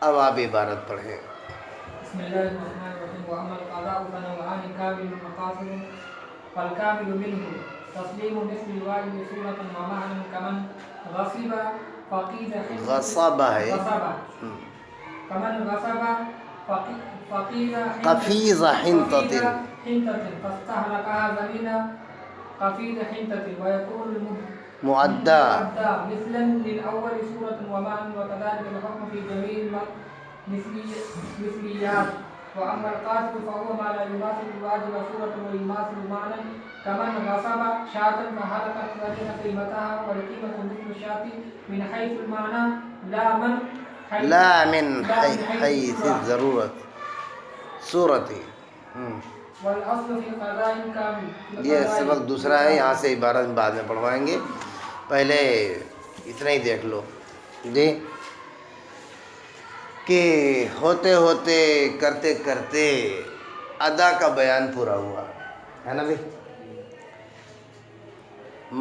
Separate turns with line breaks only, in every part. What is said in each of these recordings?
اب آپ عبارت پڑھیں۔
بسم اللہ الرحمن الرحیم وأما القضاء فنوعان كامل وقاصر فالكامل منه تسليم مثل الواجب صورة ومعنى كمن غصب فقيد
غصب ہے
كمن غصب فقيد
قفیز حنطة
فاستهلكها زمين قفيد حنطة ويكون
معدى
مثلا للأول صورة ومعنى وكذلك الحكم في جميع مثليات. وأما القاصر فهو ما لا يماثل الواجب صورة ويماثل معنى كمن غصب شاة فهلكت وجد قيمتها والقيمة مثل الشاة من حيث المعنى لا من
حيث الضرورة صورتی۔
والأصل في القضاء كامل.
یہ سبق دوسرا ہے، یہاں سے عبارت بعد میں پڑھوائیں گے، پہلے اتنا ہی دیکھ لو جی کہ ہوتے ہوتے کرتے کرتے ادا کا بیان پورا ہوا ہے نا بھائی۔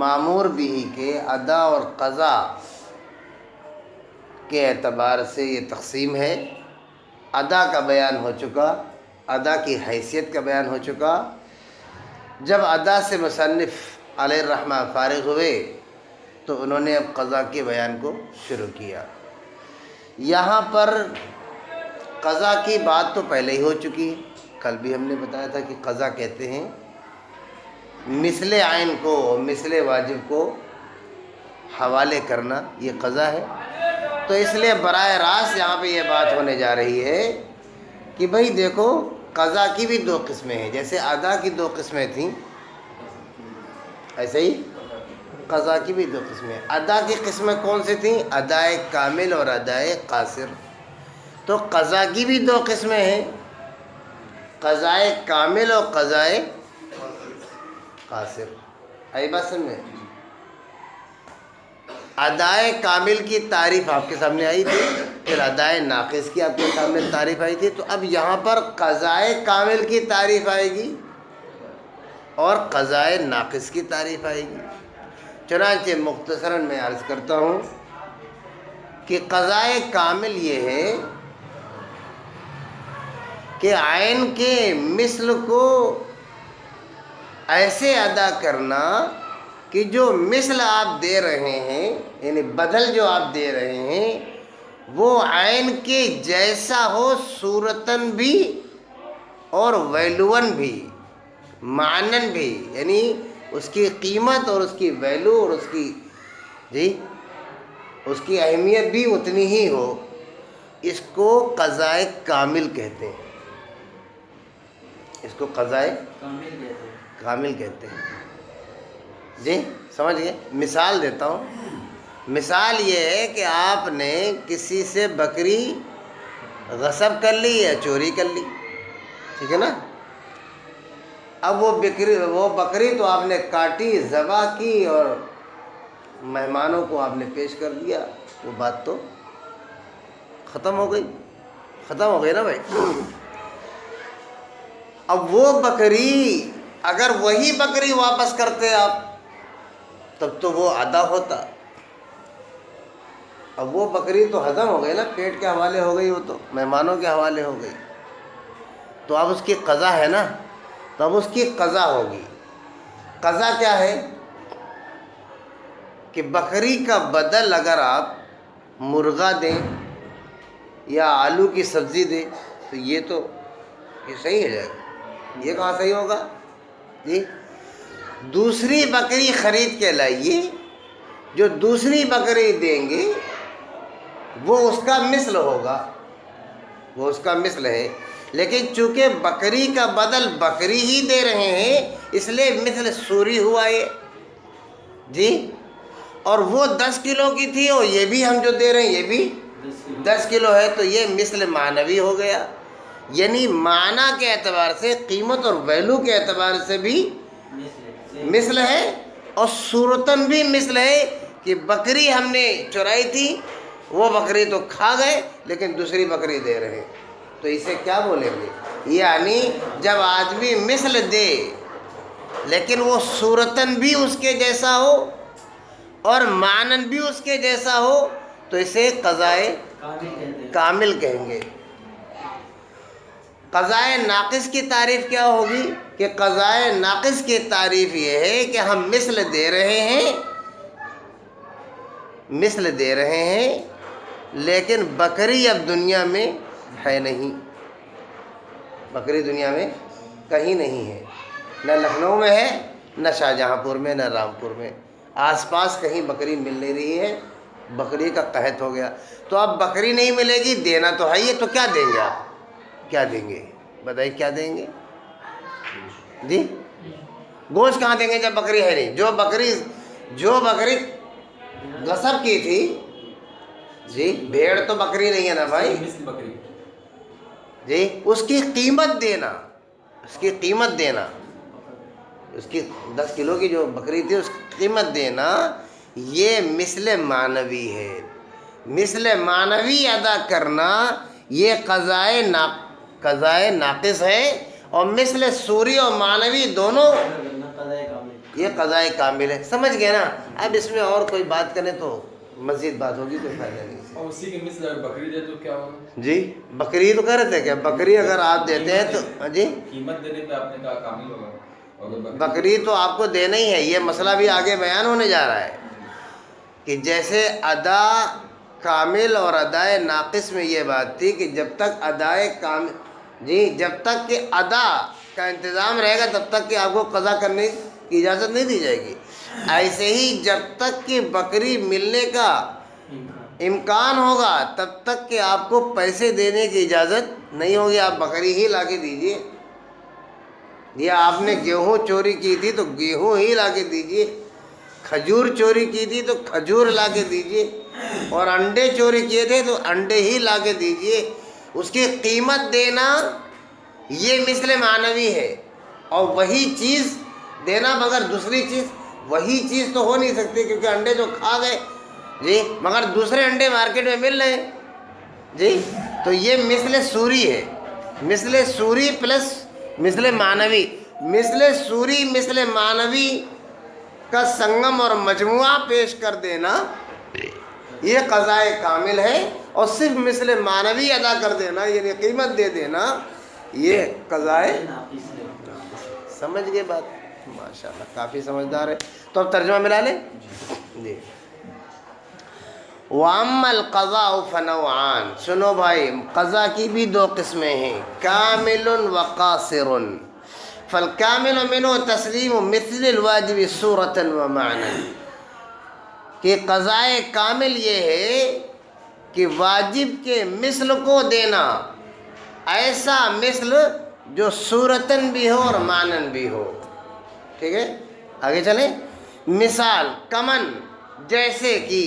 معمور بھی کے ادا اور قضا کے اعتبار سے یہ تقسیم ہے۔ ادا کا بیان ہو چکا، ادا کی حیثیت کا بیان ہو چکا۔ جب ادا سے مصنف علیہ الرحمہ فارغ ہوئے تو انہوں نے اب قضا کے بیان کو شروع کیا۔ یہاں پر قضا کی بات تو پہلے ہی ہو چکی ہے، کل بھی ہم نے بتایا تھا کہ قضا کہتے ہیں مثل عین کو مثل واجب کو حوالے کرنا، یہ قضا ہے۔ تو اس لیے براہ راست یہاں پہ یہ بات ہونے جا رہی ہے کہ بھئی دیکھو قضا کی بھی دو قسمیں ہیں، جیسے ادا کی دو قسمیں تھیں ایسے ہی قضا کی بھی دو قسمیں۔ ادا کی قسمیں کون سی تھیں؟ ادائے کامل اور ادائے قاصر۔ تو قضا کی بھی دو قسمیں ہیں، قضائے کامل اور قضائے قاصر۔ آئی بات سمجھیں؟ ادائے کامل کی تعریف آپ کے سامنے آئی تھی، پھر ادائے ناقص کی آپ کے سامنے تعریف آئی تھی، تو اب یہاں پر قضائے کامل کی تعریف آئے گی اور قضائے ناقص کی تعریف آئے گی۔ چنانچہ مختصراً میں عرض کرتا ہوں کہ قضائے کامل یہ ہے کہ عین کے مثل کو ایسے ادا کرنا کہ جو مثل آپ دے رہے ہیں، یعنی بدل جو آپ دے رہے ہیں وہ عین کے جیسا ہو، صورتاً بھی اور ویلون بھی، معنن بھی، یعنی اس کی قیمت اور اس کی ویلو اور اس کی اہمیت بھی اتنی ہی ہو۔ اس کو قضائے کامل کہتے ہیں، اس کو قضائے کامل کہتے ہیں جی، سمجھ گئے؟ مثال دیتا ہوں۔ مثال یہ ہے کہ آپ نے کسی سے بکری غصب کر لی یا چوری کر لی، ٹھیک ہے نا؟ اب وہ بکری تو آپ نے کاٹی، ذبح کی اور مہمانوں کو آپ نے پیش کر دیا، وہ بات تو ختم ہو گئی نا بھائی۔ اب وہ بکری اگر وہی بکری واپس کرتے آپ تب تو وہ ادا ہوتا، اب وہ بکری تو ہضم ہو گئی نا، پیٹ کے حوالے ہو گئی، وہ تو مہمانوں کے حوالے ہو گئی، تو اب اس کی قضا ہے نا، تو اب اس کی قضا ہوگی۔ قضا کیا ہے کہ بکری کا بدل اگر آپ مرغا دیں یا آلو کی سبزی دیں تو یہ صحیح ہے جائے گا، یہ کہاں صحیح ہوگا جی؟ دوسری بکری خرید کے لائیے، جو دوسری بکری دیں گے وہ اس کا مثل ہوگا، وہ اس کا مثل ہے، لیکن چونکہ بکری کا بدل بکری ہی دے رہے ہیں اس لیے مثل سوری ہوا یہ جی۔ اور وہ 10 کلو کی تھی اور یہ بھی ہم جو دے رہے ہیں یہ بھی 10 کلو ہے، تو یہ مثل معنوی ہو گیا، یعنی معنی کے اعتبار سے، قیمت اور ویلو کے اعتبار سے بھی مثل ہے اور صورتاً بھی مثل ہے کہ بکری ہم نے چرائی تھی، وہ بکری تو کھا گئے لیکن دوسری بکری دے رہے ہیں، تو اسے کیا بولیں گے؟ یعنی جب آدمی مثل دے لیکن وہ صورتاً بھی اس کے جیسا ہو اور معنن بھی اس کے جیسا ہو تو اسے قضائے کامل کہیں گے۔ قضائے ناقص کی تعریف کیا ہوگی کہ قضائے ناقص کی تعریف یہ ہے کہ ہم مثل دے رہے ہیں، مثل دے رہے ہیں، لیکن بکری اب دنیا میں ہے نہیں، بکری دنیا میں کہیں نہیں ہے، نہ لکھنؤ میں ہے، نہ شاہجہاں پور میں، نہ رامپور میں، آس پاس کہیں بکری مل نہیں رہی ہے، بکری کا قحط ہو گیا۔ تو اب بکری نہیں ملے گی، دینا تو ہے ہی، تو کیا دیں گے آپ؟ کیا دیں گے بتائیے، کیا دیں گے جی؟ گوشت کہاں دیں گے جب بکری ہے نہیں؟ جو بکری غصب کی تھی جی، بھیڑ تو بکری نہیں ہے نا بھائی جی، اس کی قیمت دینا، اس کی قیمت دینا، اس کی 10 کلو کی جو بکری تھی اس کی قیمت دینا، یہ مثل معنوی ہے۔ مثل معنوی ادا کرنا یہ قضائے ناقص ہے، اور مثل سوری اور معنوی دونوں یہ قضائے کامل ہے۔ سمجھ گئے نا؟ اب اس میں اور کوئی بات کریں تو مزید بات ہوگی، کوئی فائدہ نہیں۔
اور اسی کے مثل اگر بکری دے تو کیا ہوگا؟
جی بکری تو کہہ رہے تھے، کہ بکری اگر آپ دیتے ہیں تو جی
قیمت دینے پہ آپ نے کہا کامل ہوگا،
بکری تو آپ کو دینا ہی ہے۔ یہ مسئلہ بھی آگے بیان ہونے جا رہا ہے کہ جیسے ادا کامل اور ادائے ناقص میں یہ بات تھی کہ جب تک ادائے کامل جی، جب تک کہ ادا کا انتظام رہے گا تب تک کہ آپ کو قضا کرنے کی اجازت نہیں دی جائے گی، ایسے ہی جب تک کہ بکری ملنے کا امکان ہوگا تب تک کہ آپ کو پیسے دینے کی اجازت نہیں ہوگی، آپ بکری ہی لا کے دیجئے، یا آپ نے گیہوں چوری کی تھی تو گیہوں ہی لا کے دیجئے، کھجور چوری کی تھی تو کھجور لا کے دیجئے، اور انڈے چوری کیے تھے تو انڈے ہی لا کے دیجئے۔ اس کی قیمت دینا یہ مثل معنوی ہے، اور وہی چیز دینا مگر دوسری چیز، وہی چیز تو ہو نہیں سکتی کیونکہ انڈے جو کھا گئے جی، مگر دوسرے انڈے مارکیٹ میں مل رہے ہیں جی، تو یہ مثل سوری ہے، مثل سوری پلس مثل معنوی، مثل سوری مثل معنوی کا سنگم اور مجموعہ پیش کر دینا یہ قضائے کامل ہے، اور صرف مثل معنوی ادا کر دینا یعنی قیمت دے دینا یہ قضائے سمجھ گئے بات؟ ماشاءاللہ کافی سمجھدار ہے۔ تو اب ترجمہ ملا لیں جی۔ وَأَمَّا الْقَضَاءُ فَنَوْعَانِ، سنو بھائی قضا کی بھی دو قسمیں ہیں، کامل وقاصر۔ فالکامل منہ تسلیم مثل الواجب صورة ومعنى، کہ قضائے کامل یہ ہے کہ واجب کے مثل کو دینا، ایسا مثل جو صورتاً بھی ہو اور معنن بھی ہو، ٹھیک ہے؟ آگے چلیں۔ مثال کمن، جیسے کہ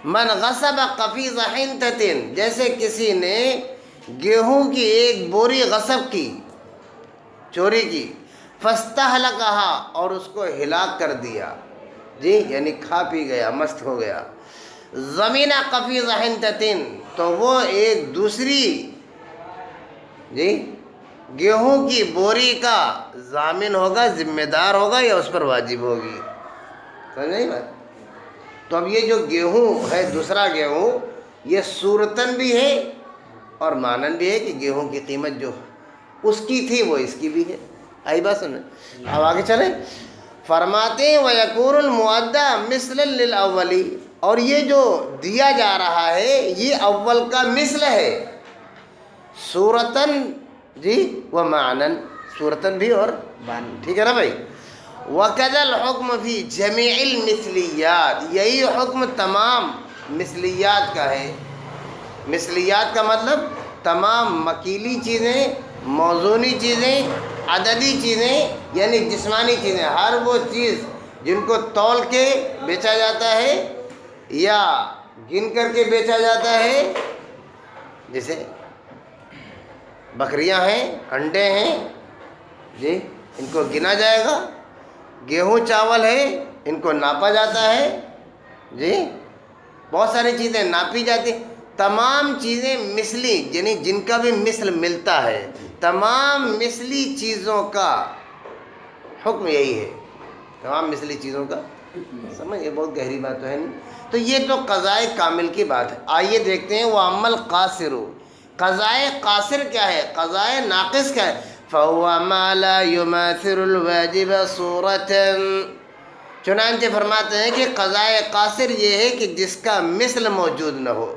من غصب قفیز حنطۃ، جیسے کسی نے گیہوں کی ایک بوری غصب کی، چوری کی، فاستہلکہا، اور اس کو ہلاک کر دیا جی، یعنی کھا پی گیا، مست ہو گیا۔ ضمن قفیز حنطۃ، تو وہ ایک دوسری جی گیہوں کی بوری کا ضامن ہوگا، ذمہ دار ہوگا، یا اس پر واجب ہوگی، سمجھ نہیں بات؟ تو اب یہ جو گیہوں ہے دوسرا گیہوں، یہ صورتاً بھی ہے اور معنن بھی ہے کہ گیہوں کی قیمت جو اس کی تھی وہ اس کی بھی ہے۔ آئی بات سنیں؟ اب آگے چلیں۔ فرماتے ہیں وَيَكُونُ الْمُؤَدَّى مِثْلًا لِلْأَوَّلِ، اور یہ جو دیا جا رہا ہے یہ اول کا مثل ہے، صورتاً جی و معنن، صورتاً بھی اور معنن، ٹھیک ہے نا بھائی؟ وَكَذَا الْحُكْمُ فِي جَمِيعِ الْمِثْلِيَّاتِ، یہی حکم تمام مثلیات کا ہے۔ مثلیات کا مطلب تمام مکیلی چیزیں، موزونی چیزیں، عددی چیزیں یعنی جسمانی چیزیں، ہر وہ چیز جن کو تول کے بیچا جاتا ہے یا گن کر کے بیچا جاتا ہے، جیسے بکریاں ہیں، انڈے ہیں جی، ان کو گنا جائے گا، گیہوں چاول ہے ان کو ناپا جاتا ہے جی، بہت ساری چیزیں ناپی جاتی، تمام چیزیں مثلی یعنی جن کا بھی مثل ملتا ہے، تمام مثلی چیزوں کا حکم یہی ہے، تمام مثلی چیزوں کا، سمجھ یہ بہت گہری بات تو ہے نہیں، تو یہ تو قضائے کامل کی بات ہے. آئیے دیکھتے ہیں وہ عمل قاصر. قضائے قاصر کیا ہے؟ قضائے ناقص کیا ہے؟ فَهُوَ مَا لَا يُمَاثِلُ الْوَاجِبَ صُورَةً. چنانچہ فرماتے ہیں کہ قضائے قاصر یہ ہے کہ جس کا مثل موجود نہ ہو،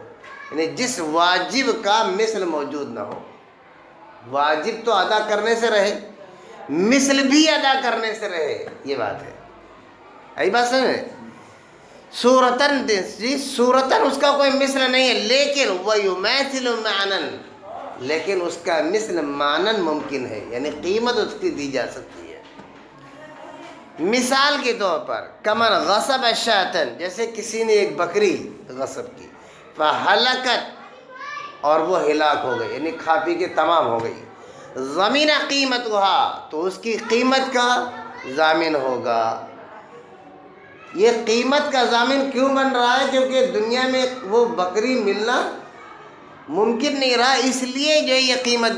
یعنی جس واجب کا مثل موجود نہ ہو. واجب تو ادا کرنے سے رہے، مثل بھی ادا کرنے سے رہے، یہ بات ہے. آئی بات سمجھیں؟ صورتاً، جی صورتاً اس کا کوئی مثل نہیں ہے، لیکن وَيُمَاثِلُ مَعْنًا، لیکن اس کا مثل معنن ممکن ہے، یعنی قیمت اس کی دی جا سکتی ہے. مثال کے طور پر کمن غصب شاطن، جیسے کسی نے ایک بکری غصب کی، فہلکت، اور وہ ہلاک ہو گئی، یعنی کھا پی کے تمام ہو گئی. ضمین قیمت ہوا، تو اس کی قیمت کا ضامن ہوگا. یہ قیمت کا ضامن کیوں بن رہا ہے؟ کیونکہ دنیا میں وہ بکری ملنا ممکن نہیں رہا، اس لیے جو یہ قیمت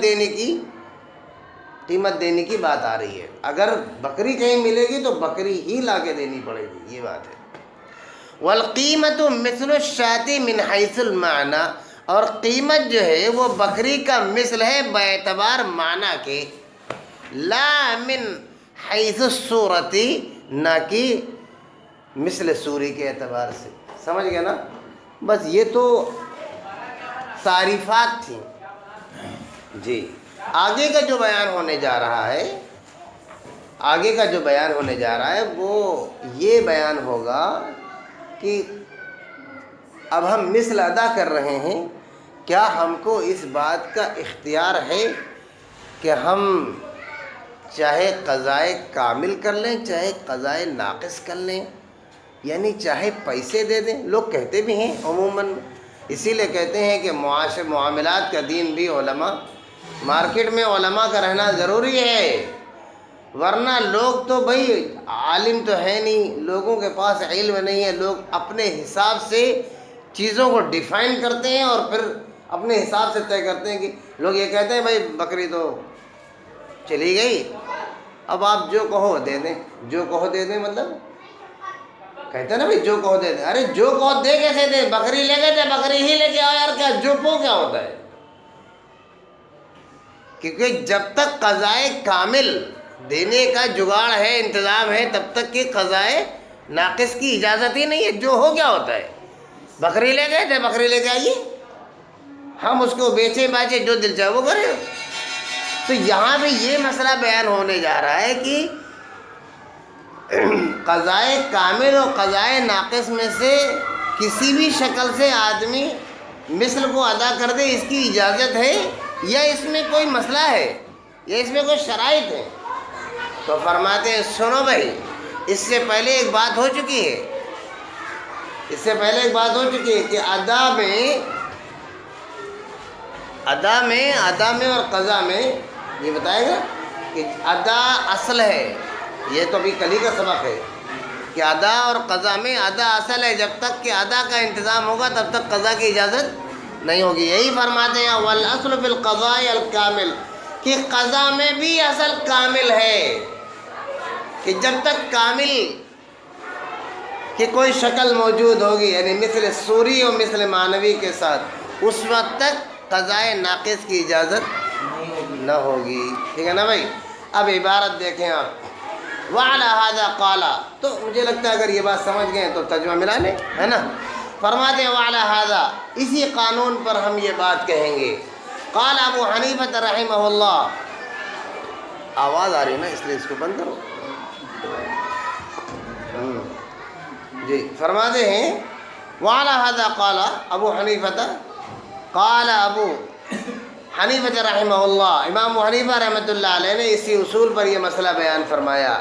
دینے کی بات آ رہی ہے. اگر بکری کہیں ملے گی تو بکری ہی لا کے دینی پڑے گی، یہ بات ہے. والقیمت مثل الشاة من حیث المعنی، اور قیمت جو ہے وہ بکری کا مثل ہے باعتبار معنی کے، لا من حیث الصورت، نہ کہ مثل سوری کے اعتبار سے. سمجھ گئے نا؟ بس یہ تو تعریفات تھیں. جی آگے کا جو بیان ہونے جا رہا ہے، وہ یہ بیان ہوگا کہ اب ہم مثل ادا کر رہے ہیں، کیا ہم کو اس بات کا اختیار ہے کہ ہم چاہے قضائے کامل کر لیں چاہے قضائے ناقص کر لیں، یعنی چاہے پیسے دے دیں. لوگ کہتے بھی ہیں عموماً، اسی لیے کہتے ہیں کہ معاملات کا دین بھی علماء، مارکیٹ میں علماء کا رہنا ضروری ہے، ورنہ لوگ تو بھائی عالم تو ہے نہیں، لوگوں کے پاس علم نہیں ہے، لوگ اپنے حساب سے چیزوں کو ڈیفائن کرتے ہیں اور پھر اپنے حساب سے طے کرتے ہیں. کہ لوگ یہ کہتے ہیں بھائی بکری تو چلی گئی، اب آپ جو کہو دے دیں. جو کہو دے دیں مطلب کہتے ہیں نا بھائی جو کہو دے دیں. ارے جو کہو دے کیسے دیں؟ بکری لے گئے تھے، بکری ہی لے کے آؤ یار. کیا جو کو کیا ہوتا ہے؟ کیونکہ جب تک قضائے کامل دینے کا جگاڑ ہے، انتظام ہے، تب تک کہ قضائے ناقص کی اجازت ہی نہیں ہے. جو ہو کیا ہوتا ہے؟ بکری لے گئے تھے، بکری لے کے آئیے، ہم اس کو بیچے باچے جو دل چاہے وہ کریں. تو یہاں بھی یہ مسئلہ بیان ہونے جا رہا ہے کہ قضائے کامل اور قضائے ناقص میں سے کسی بھی شکل سے آدمی مثل کو ادا کر دے، اس کی اجازت ہے یا اس میں کوئی مسئلہ ہے یا اس میں کوئی شرائط ہے؟ تو فرماتے ہیں سنو بھائی، اس سے پہلے ایک بات ہو چکی ہے، کہ ادا میں اور قضا میں یہ بتائے گا کہ ادا اصل ہے. یہ تو ابھی کل ہی کا سبق ہے کہ ادا اور قضا میں ادا اصل ہے، جب تک کہ ادا کا انتظام ہوگا تب تک قضا کی اجازت نہیں ہوگی. یہی فرماتے ہیں والاصل فی القضاء الکامل، کہ قضا میں بھی اصل کامل ہے، کہ جب تک کامل کہ کوئی شکل موجود ہوگی، یعنی مثل سوری اور مثل معنوی کے ساتھ، اس وقت تک قضائے ناقص کی اجازت نہ ہوگی. ٹھیک ہے نا بھائی؟ اب عبارت دیکھیں آپ. وعلی ھذا قال، تو مجھے لگتا ہے اگر یہ بات سمجھ گئے تو ترجمہ ملا لیں، ہے نا؟ فرماتے ہیں وعلی ھذا، اسی قانون پر ہم یہ بات کہیں گے. قال ابو حنیفہ رحمہ اللہ، آواز آ رہی نا اس لیے اس کو بند کرو. جی فرماتے ہیں وعلی ھذا قال ابو حنیفہ، قال ابو حنیفہ رحمہ اللہ، امام ابو حنیفہ رحمۃ اللہ علیہ نے اسی اصول پر یہ مسئلہ بیان فرمایا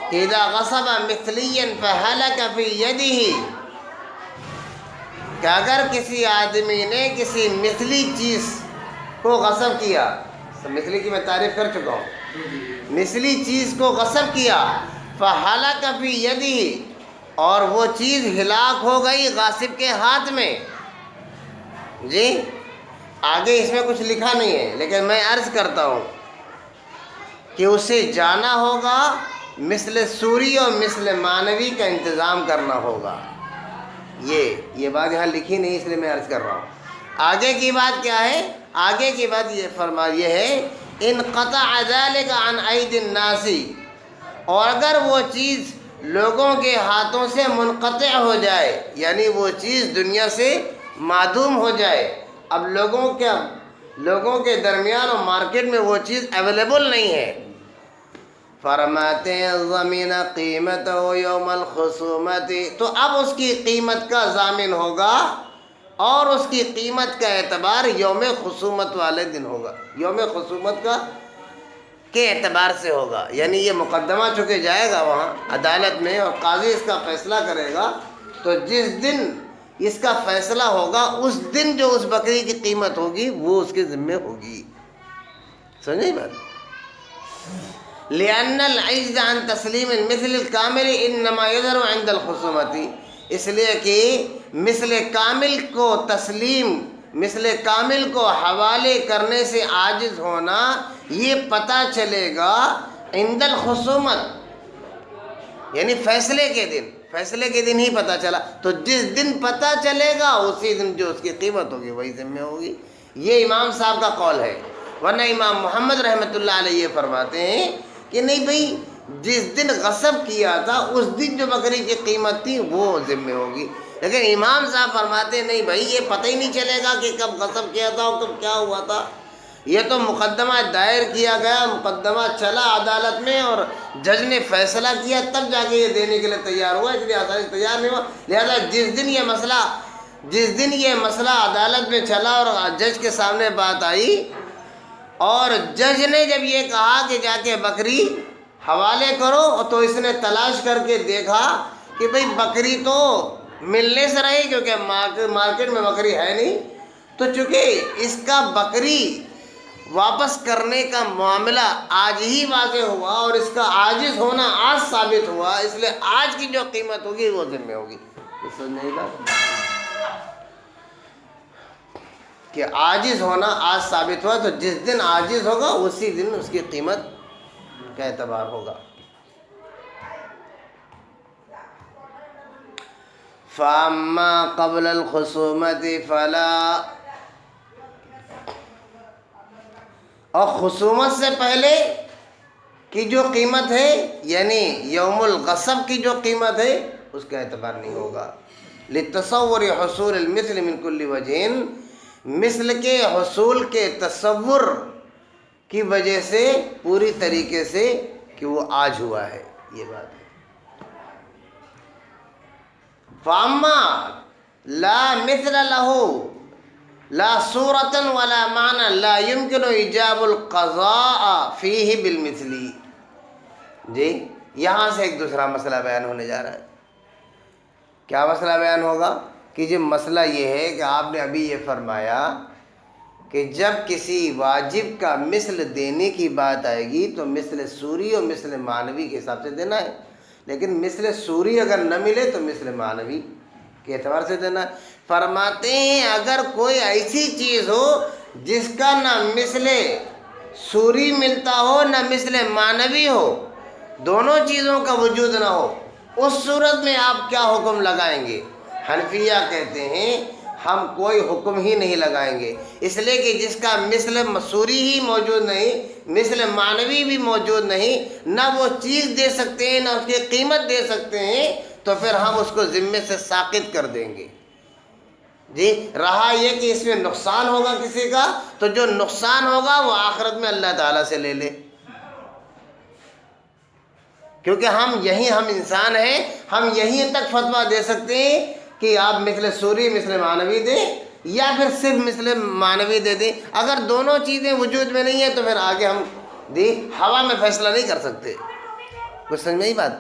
کہ اذا غصب مثلیا فہلک فی یدہ، کہ اگر کسی آدمی نے کسی مثلی چیز کو غصب کیا، مثلی کی میں تعریف کر چکا ہوں، مثلی چیز کو غصب کیا، فہلک فی یدہ، اور وہ چیز ہلاک ہو گئی غاصب کے ہاتھ میں. جی آگے اس میں کچھ لکھا نہیں ہے، لیکن میں عرض کرتا ہوں کہ اسے جانا ہوگا، مثل سوری اور مثل معنوی کا انتظام کرنا ہوگا. یہ بات یہاں لکھی نہیں اس لیے میں عرض کر رہا ہوں. آگے کی بات کیا ہے؟ آگے کی بات یہ ہے انقطع ذلك عن اید الناس، اور اگر وہ چیز لوگوں کے ہاتھوں سے منقطع ہو جائے، یعنی وہ چیز دنیا سے معدوم ہو جائے، اب لوگوں کے درمیان اور مارکیٹ میں وہ چیز اویلیبل نہیں ہے. فرماتے ہیں ضمین قیمت ہو یوم الخصومت، تو اب اس کی قیمت کا ضامن ہوگا اور اس کی قیمت کا اعتبار یوم خصومت والے دن ہوگا، یوم خصومت کے اعتبار سے ہوگا. یعنی یہ مقدمہ چکے جائے گا وہاں عدالت میں اور قاضی اس کا فیصلہ کرے گا، تو جس دن اس کا فیصلہ ہوگا اس دن جو اس بکری کی قیمت ہوگی وہ اس کے ذمے ہوگی. سمجھے بات؟ لأن العجز عن تسلیم المثل الکامل انما یظہر عند الخصومت، اس لیے کہ مثل کامل کو حوالے کرنے سے عاجز ہونا یہ پتہ چلے گا عند الخصومت، یعنی فیصلے کے دن ہی پتہ چلا. تو جس دن پتہ چلے گا اسی دن جو اس کی قیمت ہوگی وہی ذمہ ہوگی. یہ امام صاحب کا قول ہے. ورنہ امام محمد رحمۃ اللہ علیہ یہ فرماتے ہیں کہ نہیں بھائی، جس دن غصب کیا تھا اس دن جو بکری کی قیمت تھی وہ ذمہ ہوگی. لیکن امام صاحب فرماتے ہیں نہیں بھائی، یہ پتہ ہی نہیں چلے گا کہ کب غصب کیا تھا اور کب کیا ہوا تھا. یہ تو مقدمہ دائر کیا گیا، مقدمہ چلا عدالت میں اور جج نے فیصلہ کیا تب جا کے یہ دینے کے لیے تیار ہوا، اس لیے آسانی سے تیار نہیں ہوا. لہذا جس دن یہ مسئلہ عدالت میں چلا اور جج کے سامنے بات آئی اور جج نے جب یہ کہا کہ جا کے بکری حوالے کرو، تو اس نے تلاش کر کے دیکھا کہ بھئی بکری تو ملنے سے رہی، کیونکہ مارکیٹ میں بکری ہے نہیں. تو چونکہ اس کا بکری واپس کرنے کا معاملہ آج ہی واضح ہوا اور اس کا عاجز ہونا آج ثابت ہوا، اس لیے آج کی جو قیمت ہوگی وہ ذمہ ہوگی. کہ عاجز ہونا آج ثابت ہوا، تو جس دن عاجز ہوگا اسی دن اس کی قیمت کا اعتبار ہوگا. فَأَمَّا قَبْلَ الْخُصُومَةِ فَلَا، اور خصومت سے پہلے کی جو قیمت ہے یعنی یوم الغصب کی جو قیمت ہے اس کا اعتبار نہیں ہوگا. لِلتَّصَوُّرِ حصول المثل من كل وجہ، مثل کے حصول کے تصور کی وجہ سے پوری طریقے سے کہ وہ آج ہوا ہے، یہ بات ہے. فَأَمَّا لَا مِثْلَ لَهُ لَا صُورَةً وَلَا مَعْنًى لَا يُمْكِنُ إِيجَابُ الْقَضَاءَ فِيهِ بِالْمِثْلِ. جی یہاں سے ایک دوسرا مسئلہ بیان ہونے جا رہا ہے. کیا مسئلہ بیان ہوگا؟ کہ جو مسئلہ یہ ہے کہ آپ نے ابھی یہ فرمایا کہ جب کسی واجب کا مثل دینے کی بات آئے گی تو مثل سوری اور مثل معنوی کے حساب سے دینا ہے، لیکن مثل سوری اگر نہ ملے تو مثل معنوی کے اعتبار سے دینا ہے. فرماتے ہیں اگر کوئی ایسی چیز ہو جس کا نہ مثل سوری ملتا ہو نہ مثل معنوی ہو، دونوں چیزوں کا وجود نہ ہو، اس صورت میں آپ کیا حکم لگائیں گے؟ حنفیہ کہتے ہیں ہم کوئی حکم ہی نہیں لگائیں گے، اس لیے کہ جس کا مثل سوری ہی موجود نہیں، مثل معنوی بھی موجود نہیں، نہ وہ چیز دے سکتے ہیں نہ اس کی قیمت دے سکتے ہیں، تو پھر ہم اس کو ذمے سے ساقط کر دیں گے. جی رہا یہ کہ اس میں نقصان ہوگا کسی کا، تو جو نقصان ہوگا وہ آخرت میں اللہ تعالیٰ سے لے لے، کیونکہ ہم انسان ہیں، ہم یہیں تک فتویٰ دے سکتے ہیں کہ آپ مثل سوری مثل معنوی دیں یا پھر صرف مثل معنوی دے دیں. اگر دونوں چیزیں وجود میں نہیں ہیں تو پھر آگے ہم ہوا میں فیصلہ نہیں کر سکتے. کچھ سمجھ میں ہی بات؟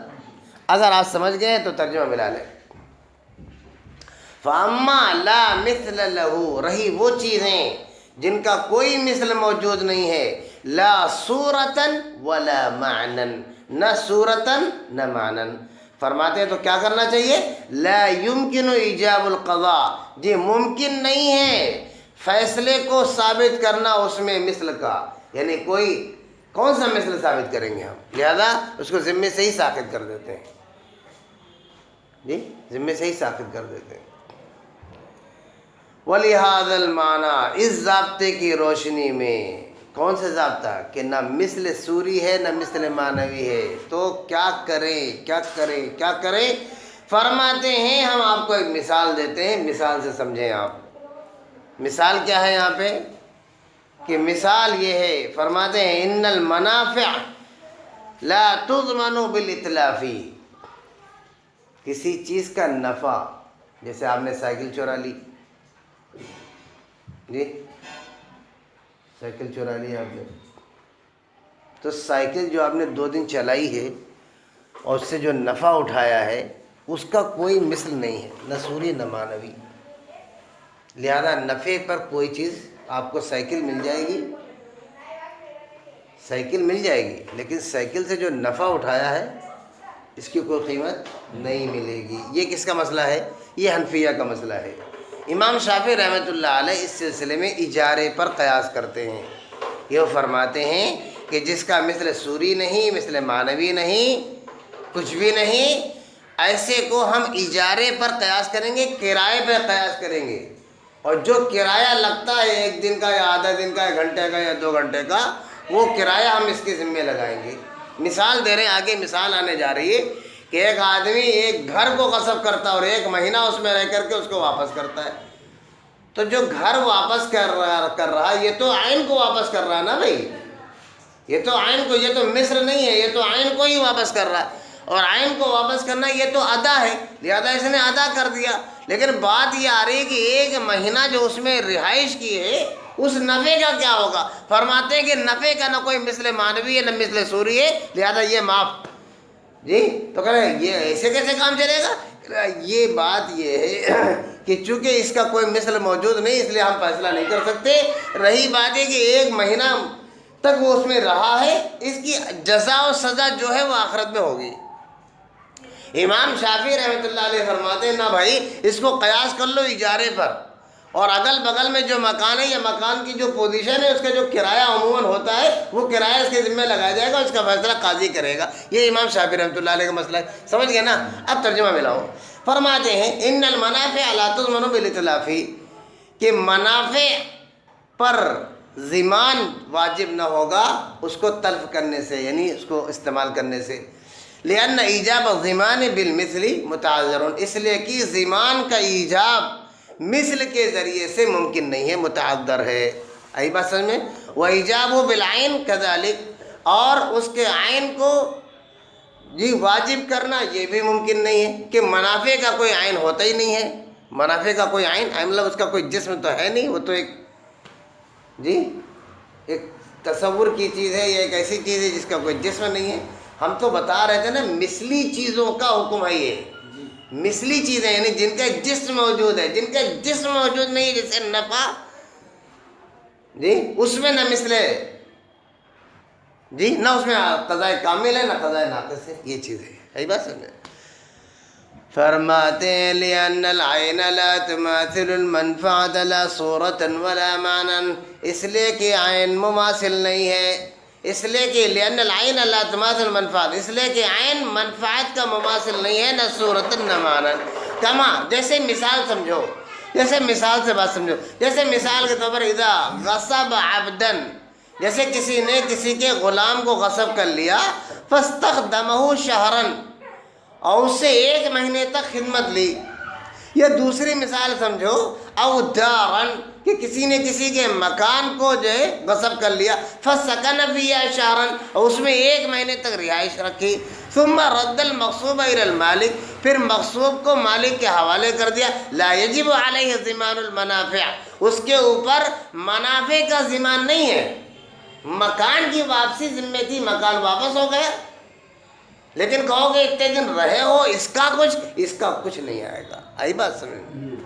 اگر آپ سمجھ گئے تو ترجمہ ملا لیں. فَأَمَّا لَا مِثْلَ لَهُ، رہی وہ چیزیں جن کا کوئی مثل موجود نہیں ہے، لا صورتاً ولا معنن، نہ صورتاً نہ معنن. فرماتے ہیں تو کیا کرنا چاہیے؟ لا يمكن ایجاب القضاء، جی ممکن نہیں ہے فیصلے کو ثابت کرنا اس میں مثل کا، یعنی کون سا مثل ثابت کریں گے ہم؟ لہذا اس کو ذمے سے ہی ساقط کر دیتے ہیں. جی ذمے سے ہی ساقط کر دیتے ہیں. وَلِهَذَا الْمَعْنَى، اس ضابطے کی روشنی میں، کون سے ضابطہ کہ نہ مثل سوری ہے نہ مثل معنوی ہے، تو کیا کریں کیا کریں کیا کریں؟ فرماتے ہیں ہم آپ کو ایک مثال دیتے ہیں، مثال سے سمجھیں آپ۔ مثال کیا ہے یہاں پہ کہ مثال یہ ہے، فرماتے ہیں ان المنافع لا تضمن بالاتلاف، کسی چیز کا نفع، جیسے آپ نے سائیکل چورا لی، جی سائیکل چورا لی آپ نے، تو سائیکل جو آپ نے 2 دن چلائی ہے اور اس سے جو نفع اٹھایا ہے اس کا کوئی مثل نہیں ہے، نہ سوری نہ معنوی، لہذا نفع پر کوئی چیز آپ کو سائیکل مل جائے گی، سائیکل مل جائے گی، لیکن سائیکل سے جو نفع اٹھایا ہے اس کی کوئی قیمت نہیں ملے گی۔ یہ کس کا مسئلہ ہے؟ یہ حنفیہ کا مسئلہ ہے۔ امام شافعی رحمۃ اللہ علیہ اس سلسلے میں اجارے پر قیاس کرتے ہیں، یہ فرماتے ہیں کہ جس کا مثل سوری نہیں، مثل معنوی نہیں، کچھ بھی نہیں، ایسے کو ہم اجارے پر قیاس کریں گے، کرائے پر قیاس کریں گے، اور جو کرایہ لگتا ہے 1 دن کا یا آدھا دن کا یا گھنٹے کا یا 2 گھنٹے کا، وہ کرایہ ہم اس کے ذمے لگائیں گے۔ مثال دے رہے ہیں، آگے مثال آنے جا رہی ہے کہ ایک آدمی ایک گھر کو غصب کرتا ہے اور 1 مہینہ اس میں رہ کر کے اس کو واپس کرتا ہے، تو جو گھر واپس کر رہا ہے یہ تو عین کو واپس کر رہا ہے نا بھائی، یہ تو عین کو، یہ تو مصر نہیں ہے، یہ تو عین کو ہی واپس کر رہا ہے، اور عین کو واپس کرنا یہ تو ادا ہے، لہذا اس نے ادا کر دیا۔ لیکن بات یہ آ رہی ہے کہ 1 مہینہ جو اس میں رہائش کی ہے اس نفع کا کیا ہوگا؟ فرماتے ہیں کہ نفع کا نہ کوئی مثل معنوی ہے نہ مثل سوری ہے، لہذا یہ معاف۔ جی تو کہہ رہے ہیں یہ ایسے کیسے کام چلے گا؟ یہ بات یہ ہے کہ چونکہ اس کا کوئی مثل موجود نہیں، اس لیے ہم فیصلہ نہیں کر سکتے۔ رہی بات ہے کہ 1 مہینہ تک وہ اس میں رہا ہے، اس کی جزا و سزا جو ہے وہ آخرت میں ہوگی۔ امام شافعی رحمۃ اللہ علیہ فرماتے ہیں نہ بھائی، اس کو قیاس کر لو اجارے پر، اور اگل بغل میں جو مکان ہے یا مکان کی جو پوزیشن ہے اس کا جو کرایہ عموماً ہوتا ہے وہ کرایہ اس کے ذمہ لگایا جائے گا، اس کا فیصلہ قاضی کرے گا۔ یہ امام شافعی رحمۃ اللہ علیہ کا مسئلہ ہے، سمجھ گئے نا؟ اب ترجمہ ملاؤ۔ فرماتے ہیں ان المنافع لا تضمن بالاتلاف، کہ منافع پر ضمان واجب نہ ہوگا اس کو تلف کرنے سے، یعنی اس کو استعمال کرنے سے۔ لأن ایجاب الضمان بالمثل متعذر، اس لیے کہ ضمان کا ایجاب مثل کے ذریعے سے ممکن نہیں ہے، متعذر ہے۔ آئی بات سمجھ میں؟ وَإِيجَابُهُ بِالْعَيْنِ كَذَلِكَ، اور اس کے عین کو جی واجب کرنا یہ بھی ممکن نہیں ہے، کہ منافع کا کوئی عین ہوتا ہی نہیں ہے، منافع کا کوئی عین مطلب اس کا کوئی جسم تو ہے نہیں، وہ تو ایک تصور کی چیز ہے، یا ایک ایسی چیز ہے جس کا کوئی جسم نہیں ہے۔ ہم تو بتا رہے تھے نا مثلی چیزوں کا حکم ہے، یہ مثلی چیزیں یعنی جن کا جسم موجود ہے، جن کا جسم موجود نہیں ہے، جیسے نفع اس میں نہ مثل ہے، نہ اس میں قضاء کامل ہے نہ قضاء ناقص ہے، یہ چیز ہے بات سمجھے؟ فرماتے ہیں لأن العین لا تماثل المنفعة لا صورة ولا معنى، اس لیے کہ عین مماثل نہیں ہے، اس لیے کہ لأن العین لا تماثل المنفعة، اس لیے کہ عین منفعت کا مماثل نہیں ہے، نہ صورت نہ معنی۔ کما، جیسے مثال سمجھو، جیسے مثال سے بات سمجھو، جیسے مثال کے طور پر اذا غصب عبدا، جیسے کسی نے کسی کے غلام کو غصب کر لیا، فاستخدمه شہرا، اور اس سے 1 مہینے تک خدمت لی۔ یا دوسری مثال سمجھو، او دارن، کہ کسی نے کسی کے مکان کو جو ہے غصب کر لیا، فسکن فیہا شہرا، اور اس میں 1 مہینے تک رہائش رکھی، ثم رد المغصوب الی المالک، پھر مغصوب کو مالک کے حوالے کر دیا، لا یجب علیہ ضمان المنافع، اس کے اوپر منافع کا ضمان نہیں ہے، مکان کی واپسی ذمہ تھی، مکان واپس ہو گیا، لیکن کہو گے اتنے دن رہے ہو، اس کا کچھ نہیں آئے گا۔ آئی بات سمجھ؟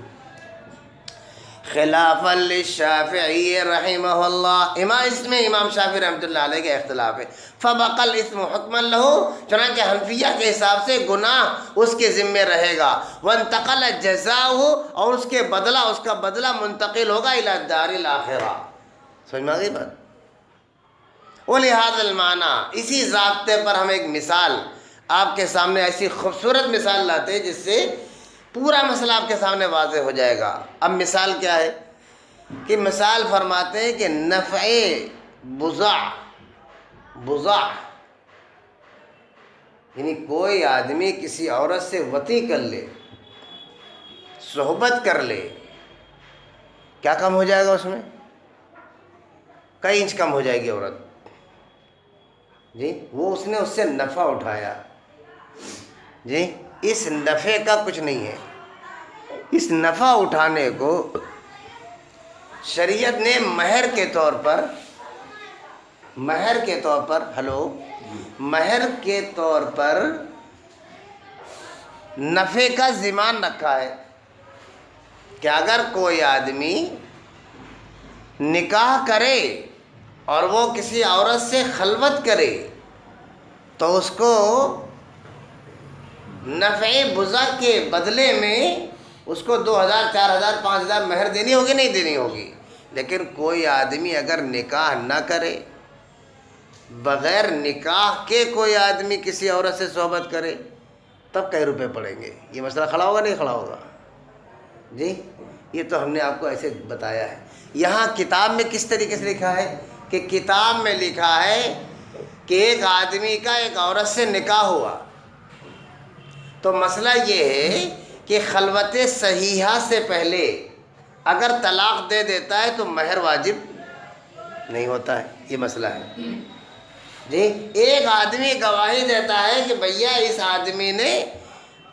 خلافا للشافعی رحمہ اللہ، اس میں امام شافعی رحمۃ اللہ علیہ کا اختلاف ہے۔ فبقى الاسم حکما له، چنانچہ حنفیہ کے حساب سے گناہ اس کے ذمے رہے گا، وانتقل جزاؤه، اور اس کا بدلہ منتقل ہوگا الى الدار الاخرہ۔ سمجھ میں آ گئی بات؟ وَلِهَذَا الْمَعْنَى، اسی ضابطے پر ہم ایک مثال آپ کے سامنے ایسی خوبصورت مثال لاتے ہیں جس سے پورا مسئلہ آپ کے سامنے واضح ہو جائے گا۔ اب مثال کیا ہے کہ مثال فرماتے ہیں کہ نفع بضع یعنی کوئی آدمی کسی عورت سے وطی کر لے، صحبت کر لے، کیا کم ہو جائے گا؟ اس میں کئی انچ کم ہو جائے گی عورت جی۔ وہ اس نے اس سے نفع اٹھایا جی، اس نفع کا کچھ نہیں ہے۔ اس نفع اٹھانے کو شریعت نے مہر کے طور پر نفع کا ضمان رکھا ہے کہ اگر کوئی آدمی نکاح کرے اور وہ کسی عورت سے خلوت کرے تو اس کو نفع بضع کے بدلے میں اس کو 2000 4000 5000 مہر دینی ہوگی، نہیں دینی ہوگی۔ لیکن کوئی آدمی اگر نکاح نہ کرے، بغیر نکاح کے کوئی آدمی کسی عورت سے صحبت کرے تب کئی روپے پڑیں گے؟ یہ مسئلہ کھڑا ہوگا نہیں کھڑا ہوگا جی؟ یہ تو ہم نے آپ کو ایسے بتایا ہے۔ یہاں کتاب میں کس طریقے سے لکھا ہے کہ کتاب میں لکھا ہے کہ ایک آدمی کا ایک عورت سے نکاح ہوا تو مسئلہ یہ ہے کہ خلوت صحیحہ سے پہلے اگر طلاق دے دیتا ہے تو مہر واجب نہیں ہوتا ہے، یہ مسئلہ ہے جی۔ ایک آدمی گواہی دیتا ہے کہ بھیا اس آدمی نے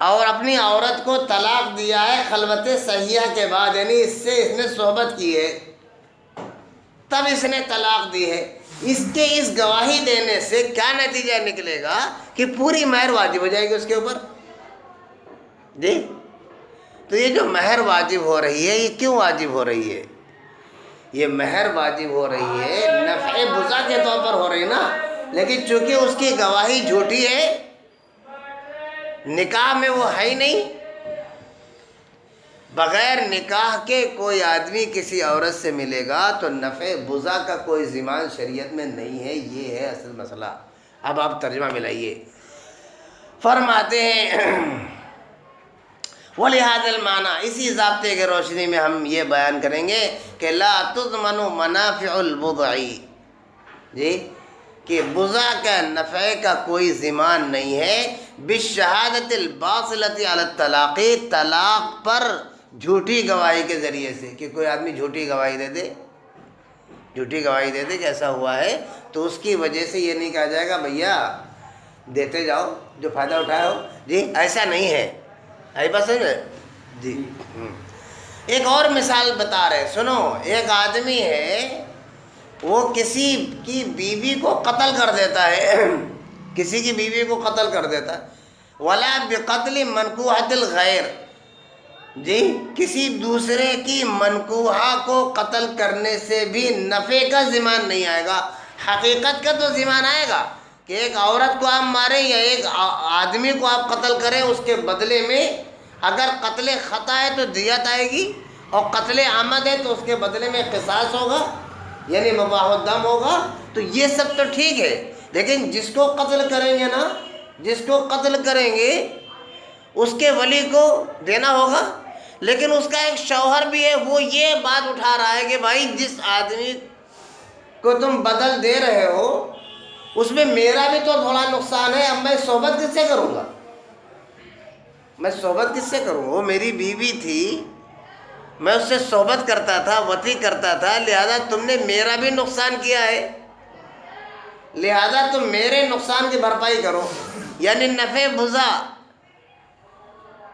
اور اپنی عورت کو طلاق دیا ہے خلوت صحیحہ کے بعد، یعنی اس سے اس نے صحبت کی ہے تب اس نے طلاق دی ہے۔ اس کے اس گواہی دینے سے کیا نتیجہ نکلے گا کہ پوری مہر واجب ہو جائے گی اس کے اوپر جی۔ تو یہ جو مہر واجب ہو رہی ہے، یہ کیوں واجب ہو رہی ہے؟ یہ مہر واجب ہو رہی ہے نفع بضع کے طور پر ہو رہی نا، لیکن چونکہ اس کی گواہی جھوٹی ہے، نکاح میں وہ ہے ہی نہیں، بغیر نکاح کے کوئی آدمی کسی عورت سے ملے گا تو نفع بضع کا کوئی ضمان شریعت میں نہیں ہے۔ یہ ہے اصل مسئلہ۔ اب آپ ترجمہ ملائیے، فرماتے ہیں وَلِهَذَا الْمَعْنَى، اسی ضابطے کے روشنی میں ہم یہ بیان کریں گے کہ لَا تُضْمَنُ مَنَافِعُ الْبُضْعِ جی، کہ بضع کا نفع کا کوئی ضمان نہیں ہے بِالشَّهَادَةِ الْبَاطِلَةِ عَلَى الطَّلَاقِ، طلاق پر جھوٹی گواہی کے ذریعے سے، کہ کوئی آدمی جھوٹی گواہی دے دے کہ ایسا ہوا ہے تو اس کی وجہ سے یہ نہیں کہا جائے گا بھیا دیتے جاؤ جو فائدہ اٹھایا ہو جی، ایسا نہیں ہے۔ آئی بات سمجھ میں جی۔ ایک اور مثال بتا رہے، سنو، ایک آدمی ہے وہ کسی کی بیوی کو قتل کر دیتا ہے، کسی کی بیوی کو قتل کر دیتا ہے، ولا بقتل منکوحۃ الغیر جی، کسی دوسرے کی منکوحہ کو قتل کرنے سے بھی نفع کا ضمان نہیں آئے گا۔ حقیقت کا تو ضمان آئے گا کہ ایک عورت کو آپ ماریں یا ایک آدمی کو آپ قتل کریں، اس کے بدلے میں اگر قتل خطا ہے تو دیت آئے گی، اور قتل عمد ہے تو اس کے بدلے میں قصاص ہوگا، یعنی مباح الدم ہوگا۔ تو یہ سب تو ٹھیک ہے، لیکن جس کو قتل کریں گے نا، جس کو قتل کریں گے اس کے ولی کو دینا ہوگا، لیکن اس کا ایک شوہر بھی ہے، وہ یہ بات اٹھا رہا ہے کہ بھائی جس آدمی کو تم بدل دے رہے ہو اس میں میرا بھی تو تھوڑا نقصان ہے، اب میں صحبت کس سے کروں گا؟ وہ میری بیوی تھی، میں اس سے صحبت کرتا تھا، وطی کرتا تھا، لہذا تم نے میرا بھی نقصان کیا ہے، لہذا تم میرے نقصان کی بھرپائی کرو، یعنی نفع بضع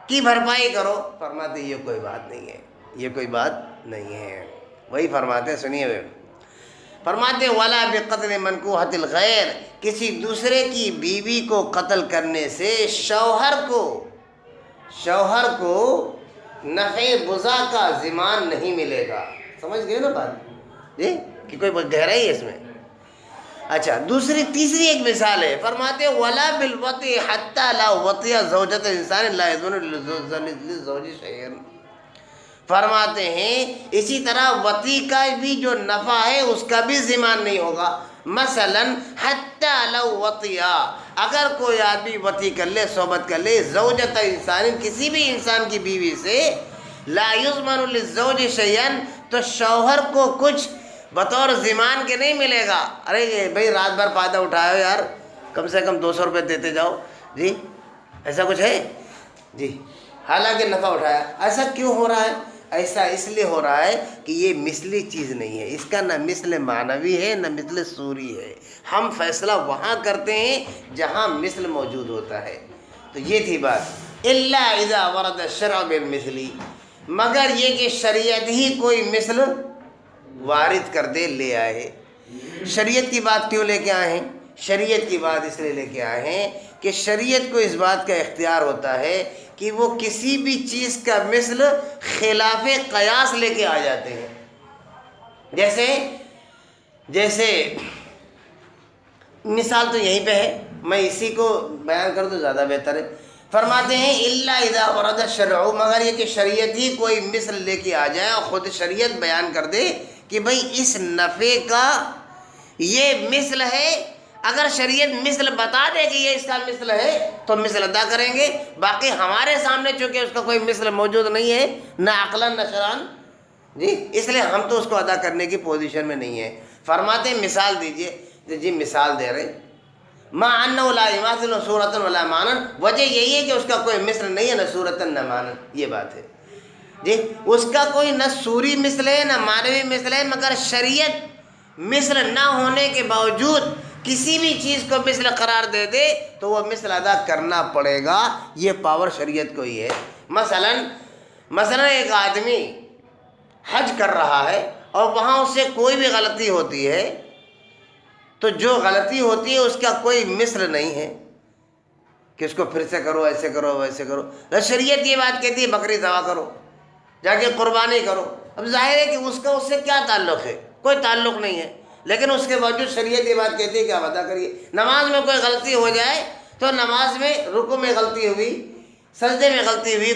کی بھرپائی کرو۔ فرماتے یہ کوئی بات نہیں ہے، یہ کوئی بات نہیں ہے۔ وہی فرماتے، سنیے ہوئے فرماتے وَلَا بِقَتْلِ مَنْكُوحَةِ الْغَيْرِ، کسی دوسرے کی بیوی کو قتل کرنے سے شوہر کو نفع بضع کا ضمان نہیں ملے گا۔ سمجھ گئے نا بات جی، کہ کوئی گہرائی ہے اس میں۔ اچھا، تیسری ایک مثال ہے، فرماتے وَلَا بِالْوَطِي حَتَّى لَا وَطِيَ زَوْجَةَ إِنسَانٍ لَا يَضْمَنُ لِلزَّوْجِ شَيْئًا، فرماتے ہیں اسی طرح وطی کا بھی جو نفع ہے اس کا بھی ضمان نہیں ہوگا۔ مثلاً حتی لو وطیا، اگر کوئی آدمی وطی کر لے، صحبت کر لے، زوجۃ انسان، کسی بھی انسان کی بیوی سے، لا یضمن للزوج شیئا، تو شوہر کو کچھ بطور ضمان کے نہیں ملے گا. ارے یہ بھائی رات بھر فائدہ اٹھاؤ یار، کم سے کم 200 روپے دیتے جاؤ جی، ایسا کچھ ہے جی، حالانکہ نفع اٹھایا. ایسا کیوں ہو رہا ہے؟ ایسا اس لیے ہو رہا ہے کہ یہ مثلی چیز نہیں ہے، اس کا نہ مثل معنوی ہے نہ مثل صوری ہے. ہم فیصلہ وہاں کرتے ہیں جہاں مثل موجود ہوتا ہے. تو یہ تھی بات. الا اذا ورد الشرع بالمثلی، مگر یہ کہ شریعت ہی کوئی مثل وارد کر دے، لے آئے. شریعت کی بات کیوں لے کے آئے ہیں؟ شریعت کی بات اس لیے لے کے آئے ہیں کہ شریعت کو اس بات کا اختیار ہوتا ہے کہ وہ کسی بھی چیز کا مثل خلاف قیاس لے کے آ جاتے ہیں. جیسے مثال تو یہیں پہ ہے، میں اسی کو بیان کر دوں زیادہ بہتر ہے. فرماتے ہیں الا اذا ورد الشرع، مگر یہ کہ شریعت ہی کوئی مثل لے کے آ جائے اور خود شریعت بیان کر دے کہ بھئی اس نفع کا یہ مثل ہے. اگر شریعت مثل بتا دے کہ یہ اس کا مثل ہے تو مثل ادا کریں گے. باقی ہمارے سامنے چونکہ اس کا کوئی مثل موجود نہیں ہے، نہ عقلاً نہ شرعاً جی، اس لیے ہم تو اس کو ادا کرنے کی پوزیشن میں نہیں ہیں. فرماتے ہیں مثال دیجئے. جی مثال دے رہے ما انہ لا یماثل صورتا ولا معنی، وجہ یہی ہے کہ اس کا کوئی مثل نہیں ہے، نہ صورتا نہ معنی. یہ بات ہے جی، اس کا کوئی نہ صوری مثل ہے نہ معنوی مثل ہے، مگر شریعت مثل نہ ہونے کے باوجود کسی بھی چیز کو مثل قرار دے دے تو وہ مثل ادا کرنا پڑے گا. یہ پاور شریعت کو ہی ہے. مثلا ایک آدمی حج کر رہا ہے اور وہاں اس سے کوئی بھی غلطی ہوتی ہے تو جو غلطی ہوتی ہے اس کا کوئی مثل نہیں ہے کہ اس کو پھر سے کرو، ایسے کرو، ویسے کرو. شریعت یہ بات کہتی ہے بکری ذبح کرو، جا کے قربانی کرو. اب ظاہر ہے کہ اس کا اس سے کیا تعلق ہے؟ کوئی تعلق نہیں ہے، لیکن اس کے باوجود شریعت یہ بات کہتی ہے کہ آپ ادا کریے. نماز میں کوئی غلطی ہو جائے تو نماز میں رکوع میں غلطی ہوئی، سجدے میں غلطی ہوئی،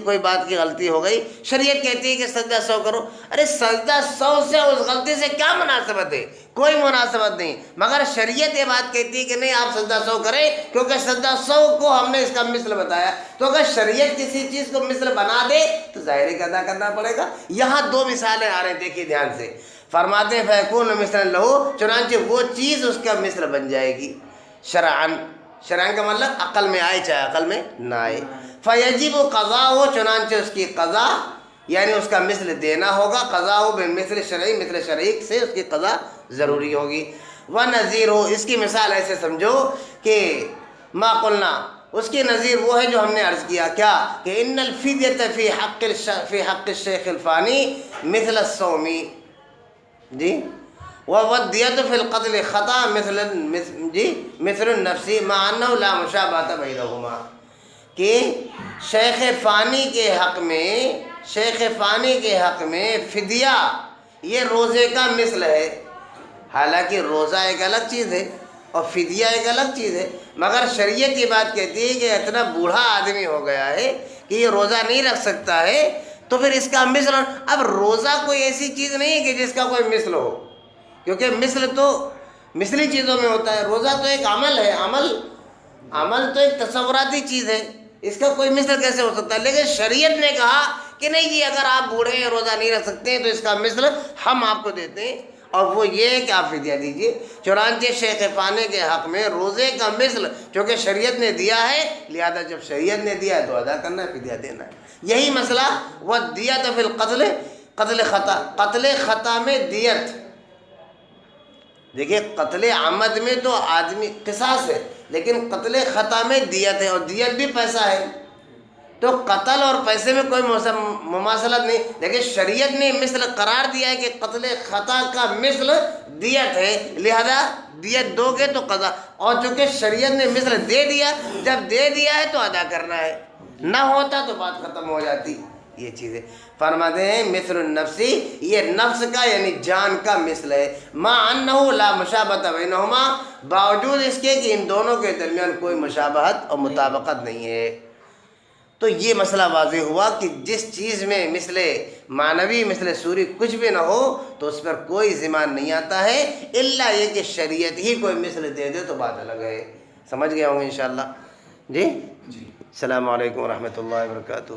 کوئی بات کی غلطی ہو گئی، شریعت کہتی ہے کہ سجدہ 100 کرو. ارے سجدہ 100 سے اس غلطی سے کیا مناسبت ہے؟ کوئی مناسبت نہیں. مگر شریعت یہ بات کہتی ہے کہ نہیں آپ سجدہ 100 کریں، کیونکہ سجدہ 100 کو ہم نے اس کا مثل بتایا. تو اگر شریعت کسی چیز کو مثل بنا دے تو ظاہر ہے کہ ادا کرنا پڑے گا. یہاں 2 مثالیں آ رہے ہیں، دیکھیے دھیان سے. فرماتے ہیں فیکون مثلا لہو، چنانچہ وہ چیز اس کا مثل بن جائے گی. شرعاً کا مطلب عقل میں آئے چاہے عقل میں نہ آئے. فیجب قضا ہو، چنانچہ اس کی قضا یعنی اس کا مثل دینا ہوگا. قضا ہو بمثل شرعی، مثل شرعی سے اس کی قضا ضروری ہوگی. ونظیر ہو، اس کی مثال ایسے سمجھو کہ ما قلنا، اس کی نظیر وہ ہے جو ہم نے عرض کیا کیا کہ ان الفدیۃ فی حق الشیخ الفانی مثل الصوم جی، والدیۃ فی القتل خطا مثل النفس مع انہ لا مشابہۃ بینہما، کہ شیخ فانی کے حق میں فدیہ یہ روزے کا مثل ہے. حالانکہ روزہ ایک الگ چیز ہے اور فدیہ ایک الگ چیز ہے، مگر شریعت یہ بات کہتی ہے کہ اتنا بوڑھا آدمی ہو گیا ہے کہ یہ روزہ نہیں رکھ سکتا ہے تو پھر اس کا مثل. اب روزہ کوئی ایسی چیز نہیں ہے کہ جس کا کوئی مثل ہو، کیونکہ مثل تو مثلی چیزوں میں ہوتا ہے. روزہ تو ایک عمل ہے، عمل تو ایک تصوراتی چیز ہے، اس کا کوئی مثل کیسے ہو سکتا ہے؟ لیکن شریعت نے کہا کہ نہیں جی، اگر آپ بوڑھے ہیں روزہ نہیں رکھ سکتے تو اس کا مثل ہم آپ کو دیتے ہیں، اور وہ یہ ہے کہ آپ فدیہ دیجیے. چنانچہ شیخ فانی کے حق میں روزے کا مثل چونکہ شریعت نے دیا ہے، لہذا جب شریعت نے دیا ہے تو ادا کرنا ہے، فدیہ دینا ہے. یہی مسئلہ والدیۃ فی القتل، قتل خطا میں دیت. دیکھیے قتل عمد میں تو آدمی قصاص ہے، لیکن قتل خطا میں دیت ہے، اور دیت بھی پیسہ ہے. تو قتل اور پیسے میں کوئی مماثلت نہیں، لیکن شریعت نے مثل قرار دیا ہے کہ قتل خطا کا مثل دیت ہے، لہذا دیت دو گے تو قضا. اور چونکہ شریعت نے مثل دے دیا، جب دے دیا ہے تو ادا کرنا ہے، نہ ہوتا تو بات ختم ہو جاتی. یہ چیز ہے. فرماتے ہیں مثل النفسی، یہ نفس کا یعنی جان کا مثل ہے. ما انہ لا مشابہۃ بینہما، باوجود اس کے کہ ان دونوں کے درمیان کوئی مشابہت اور مطابقت نہیں ہے. تو یہ مسئلہ واضح ہوا کہ جس چیز میں مثل معنوی مثل صوری کچھ بھی نہ ہو تو اس پر کوئی ضمان نہیں آتا ہے، الا یہ کہ شریعت ہی کوئی مثل دے دے تو بات الگ ہے۔ سمجھ گیا ہوں گے انشاءاللہ؟ جی،
جی۔
السلام علیکم ورحمۃ اللہ وبرکاتہ۔